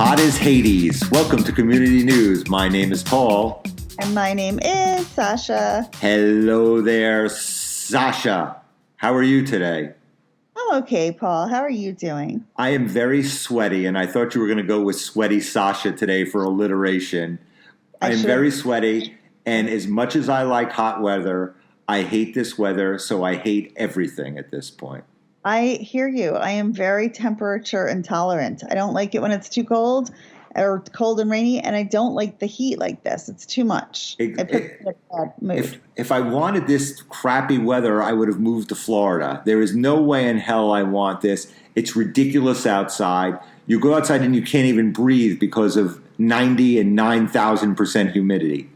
Hot as Hades. Welcome to Community News. My name is Paul. And my name is Sasha. Hello there, Sasha. How are you today? I'm okay, Paul. How are you doing? I am very sweaty, and I thought you were going to go with Sweaty Sasha today for alliteration. I am very sweaty, and as much as I like hot weather, I hate this weather, so I hate everything at this point. I hear you. I am very temperature intolerant. I don't like it when it's too cold or cold and rainy, and I don't like the heat like this. It's too much. It puts me in a bad mood. If I wanted this crappy weather, I would have moved to Florida. There is no way in hell I want this. It's ridiculous outside. You go outside and you can't even breathe because of 90 and 9,000% humidity.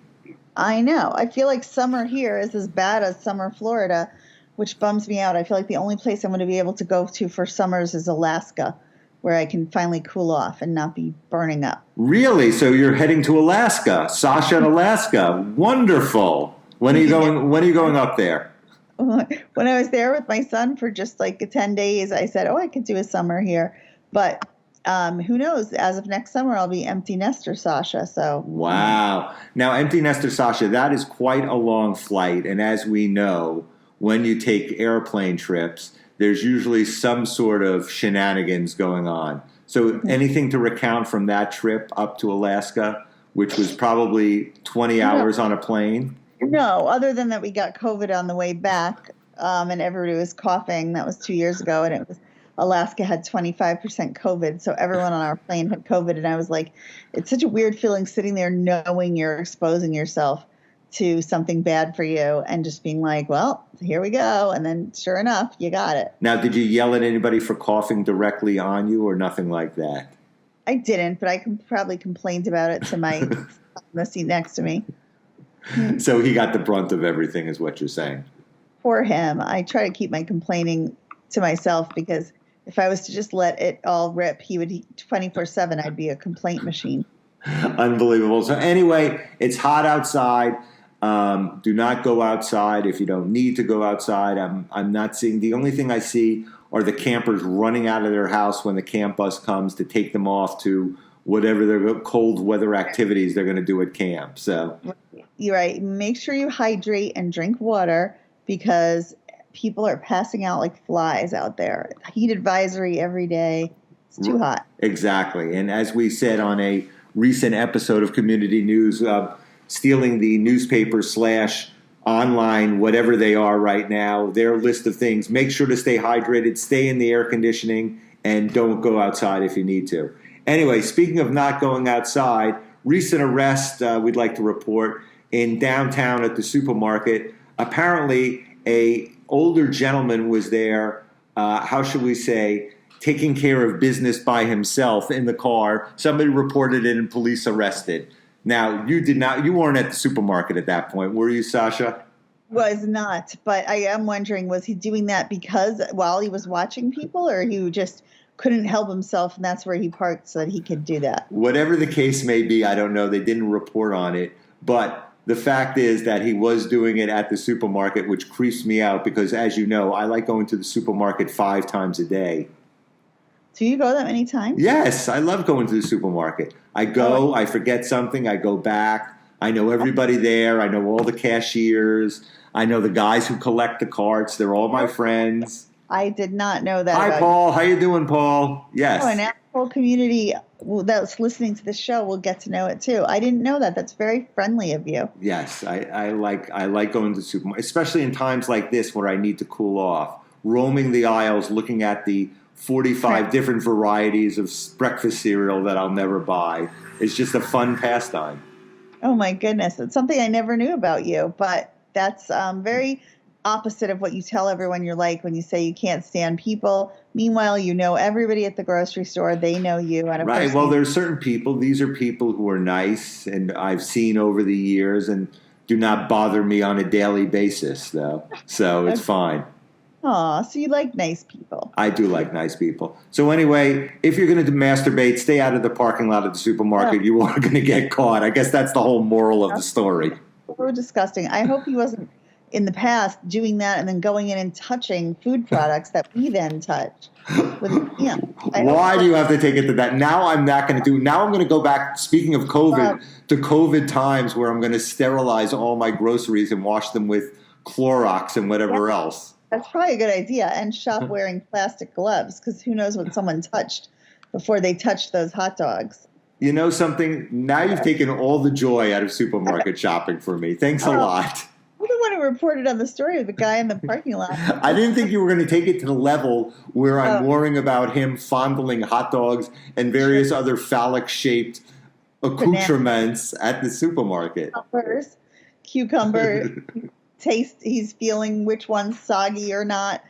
I know. I feel like summer here is as bad as summer Florida, which bums me out. I feel like the only place I'm going to be able to go to for summers is Alaska, where I can finally cool off and not be burning up. Really? So you're heading to Alaska, Sasha in Alaska. Wonderful. When are you going up there? When I was there with my son for just like 10 days, I said, I could do a summer here. But who knows? As of next summer, I'll be empty nester Sasha. So wow. Now, empty nester Sasha, that is quite a long flight. And as we know, when you take airplane trips, there's usually some sort of shenanigans going on. So anything to recount from that trip up to Alaska, which was probably 20 hours on a plane? No, other than that we got COVID on the way back, and everybody was coughing. That was 2 years ago, and it was Alaska had 25% COVID, so everyone on our plane had COVID, and I was like, it's such a weird feeling sitting there knowing you're exposing yourself to something bad for you and just being like, well, here we go. And then sure enough, you got it. Now, did you yell at anybody for coughing directly on you or nothing like that? I didn't, but I probably complained about it to my the seat next to me. So he got the brunt of everything is what you're saying. Poor him. I try to keep my complaining to myself because if I was to just let it all rip, he would 24/7. I'd be a complaint machine. Unbelievable. So anyway, it's hot outside. Do not go outside if you don't need to go outside. I'm not seeing. The only thing I see are the campers running out of their house when the camp bus comes to take them off to whatever their cold weather activities they're going to do at camp. So you're right. Make sure you hydrate and drink water because people are passing out like flies out there. Heat advisory every day. It's too hot. Exactly. And as we said on a recent episode of Community News, stealing the newspaper / online, whatever they are right now, their list of things. Make sure to stay hydrated, stay in the air conditioning, and don't go outside if you need to. Anyway, speaking of not going outside, recent arrest we'd like to report in downtown at the supermarket. Apparently, a older gentleman was there, how should we say, taking care of business by himself in the car. Somebody reported it and police arrested. Now, you weren't at the supermarket at that point, were you, Sasha? Was not, but I am wondering, was he doing that because while he was watching people, or he just couldn't help himself and that's where he parked so that he could do that? Whatever the case may be, I don't know. They didn't report on it. But the fact is that he was doing it at the supermarket, which creeps me out because, as you know, I like going to the supermarket 5 times a day. Do you go that many times? Yes, I love going to the supermarket. I go, I forget something, I go back. I know everybody there. I know all the cashiers. I know the guys who collect the carts. They're all my friends. I did not know that. Hi, Paul. How you doing, Paul? Yes. Oh, and our whole community that's listening to the show will get to know it too. I didn't know that. That's very friendly of you. Yes, I like going to the supermarket, especially in times like this where I need to cool off. Roaming the aisles, looking at the 45 different varieties of breakfast cereal that I'll never buy. It's just a fun pastime. Oh, my goodness. It's something I never knew about you, but that's very opposite of what you tell everyone you're like when you say you can't stand people. Meanwhile, you know everybody at the grocery store. They know you. Right. Well, there's certain people. These are people who are nice, and I've seen over the years, and do not bother me on a daily basis, though. So it's fine. Aw, so you like nice people. I do like nice people. So anyway, if you're going to masturbate, stay out of the parking lot of the supermarket. You aren't going to get caught. I guess that's the whole moral of the story. So disgusting. I hope he wasn't in the past doing that and then going in and touching food products that we then touch. with a DM. Why do you have to take it to that? Now I'm not going to do. Now I'm going to go back. Speaking of COVID, to COVID times where I'm going to sterilize all my groceries and wash them with Clorox and whatever else. That's probably a good idea. And shop wearing plastic gloves, because who knows what someone touched before they touched those hot dogs. You know something? Now you've taken all the joy out of supermarket shopping for me. Thanks a lot. You're the one who reported on the story of the guy in the parking lot. I didn't think you were going to take it to the level where I'm worrying about him fondling hot dogs and various other phallic-shaped accoutrements at the supermarket. Cucumber, taste, he's feeling which one's soggy or not.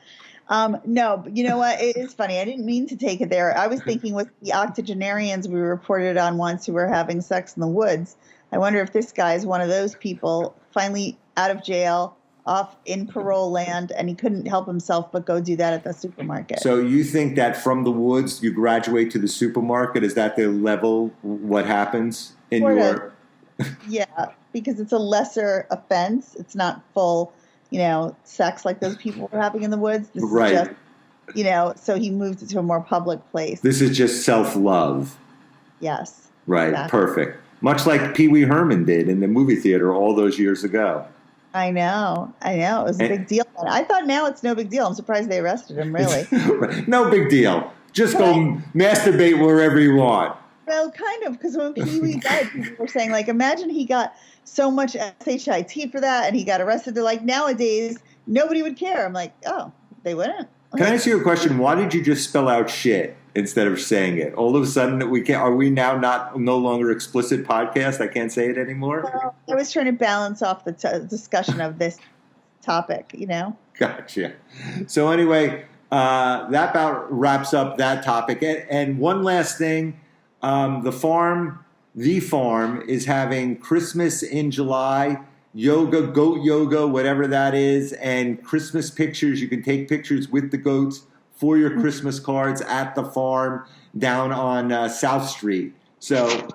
No, but you know what? It is funny. I didn't mean to take it there. I was thinking with the octogenarians we reported on once who were having sex in the woods. I wonder if this guy is one of those people, finally out of jail, off in parole land, and he couldn't help himself but go do that at the supermarket. So you think that from the woods you graduate to the supermarket? Is that the level what happens in your... Yeah, because it's a lesser offense. It's not full, sex like those people were having in the woods. This is just, so he moved it to a more public place. This is just self-love. Yes. Right, exactly. Perfect. Much like Pee Wee Herman did in the movie theater all those years ago. I know. It was a big deal. I thought now it's no big deal. I'm surprised they arrested him, really. No big deal. Just go masturbate wherever you want. Well, kind of, because when Pee Wee died, people were saying, imagine he got so much SHIT for that and he got arrested. They're like, nowadays, nobody would care. I'm like, oh, they wouldn't. Can I ask you a question? Why did you just spell out shit instead of saying it? All of a sudden, are we now no longer explicit podcast? I can't say it anymore? Well, I was trying to balance off the discussion of this topic, Gotcha. So anyway, that about wraps up that topic. And one last thing, the farm is having Christmas in July, goat yoga, whatever that is, and Christmas pictures. You can take pictures with the goats for your Christmas cards at the farm down on South Street. So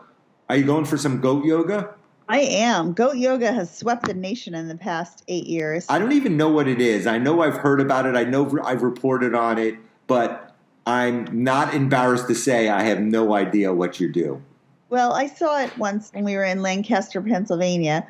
are you going for some goat yoga? I am. Goat yoga has swept the nation in the past 8 years. I don't even know what it is. I know I've heard about it. I know I've reported on it, but I'm not embarrassed to say I have no idea what you do. Well, I saw it once when we were in Lancaster, Pennsylvania.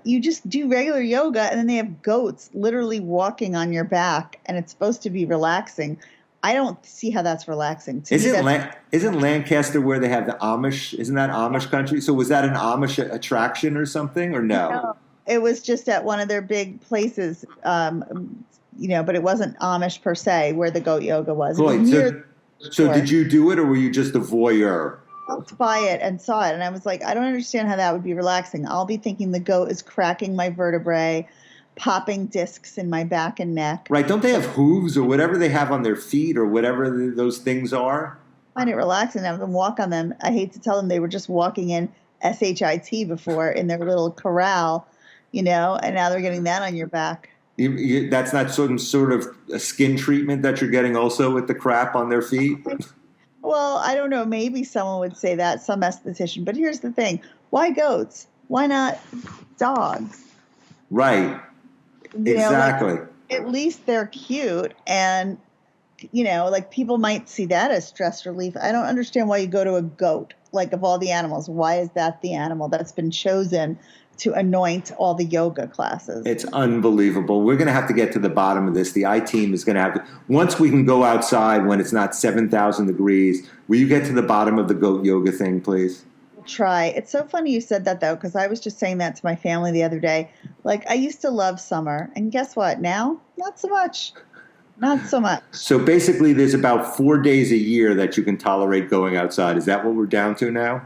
You just do regular yoga, and then they have goats literally walking on your back, and it's supposed to be relaxing. I don't see how that's relaxing. Isn't Lancaster where they have the Amish? Isn't that Amish country? So was that an Amish attraction or something, or no? It was just at one of their big places, but it wasn't Amish per se where the goat yoga was. So did you do it, or were you just a voyeur? I walked by it and saw it, and I was like, I don't understand how that would be relaxing. I'll be thinking the goat is cracking my vertebrae, popping discs in my back and neck. Right. Don't they have hooves or whatever they have on their feet or whatever those things are? I find it relaxing to have them walk on them. I hate to tell them they were just walking in SHIT before in their little corral, and now they're getting that on your back. That's not some sort of a skin treatment that you're getting also with the crap on their feet? Well, I don't know. Maybe someone would say that, some esthetician. But here's the thing. Why goats? Why not dogs? Right. Exactly. At least they're cute. And, people might see that as stress relief. I don't understand why you go to a goat. Of all the animals, why is that the animal that's been chosen to anoint all the yoga classes? It's unbelievable. We're going to have to get to the bottom of this. The I-team is going to have to, once we can go outside when it's not 7,000 degrees, will you get to the bottom of the goat yoga thing, please? Try. It's so funny you said that, though, because I was just saying that to my family the other day. I used to love summer, and guess what? Now, not so much. Not so much. So basically, there's about 4 days a year that you can tolerate going outside. Is that what we're down to now?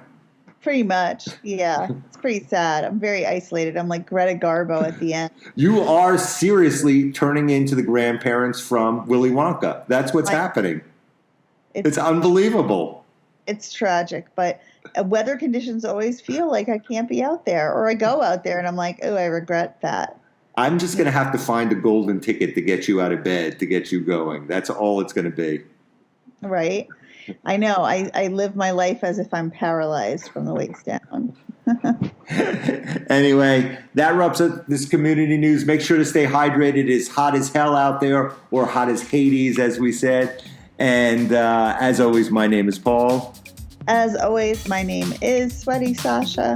Pretty much, yeah. It's pretty sad. I'm very isolated. I'm like Greta Garbo at the end. You are seriously turning into the grandparents from Willy Wonka. That's what's happening. It's unbelievable. It's tragic, but weather conditions always feel like I can't be out there, or I go out there and I'm like, oh, I regret that. I'm just going to have to find a golden ticket to get you out of bed, to get you going. That's all it's going to be. Right. I know. I live my life as if I'm paralyzed from the waist down. Anyway, that wraps up this community news. Make sure to stay hydrated. It's hot as hell out there, or hot as Hades, as we said. And as always, my name is Paul. As always, my name is Sweaty Sasha,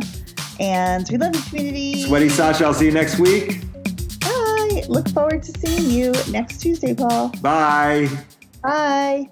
and we love the community. Sweaty Sasha, I'll see you next week. Bye. Look forward to seeing you next Tuesday, Paul. Bye. Bye.